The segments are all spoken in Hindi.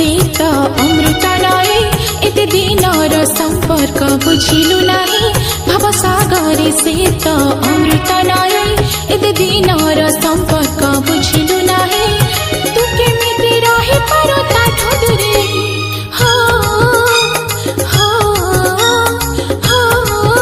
से तो अमृत नए एते दिनर संपर्क बुझिलु नाही भव सागर से तो अमृत नए एते दिनर संपर्क बुझिलु नाही तू केमिति रहि पारो ताठो दूरे हो हो हो हो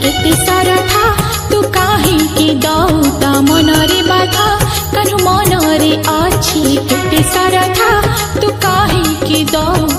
केते सरथा तू काहे दौता मनरे बाधा कनु मनरे अछि केते सरथा तू काहे दौ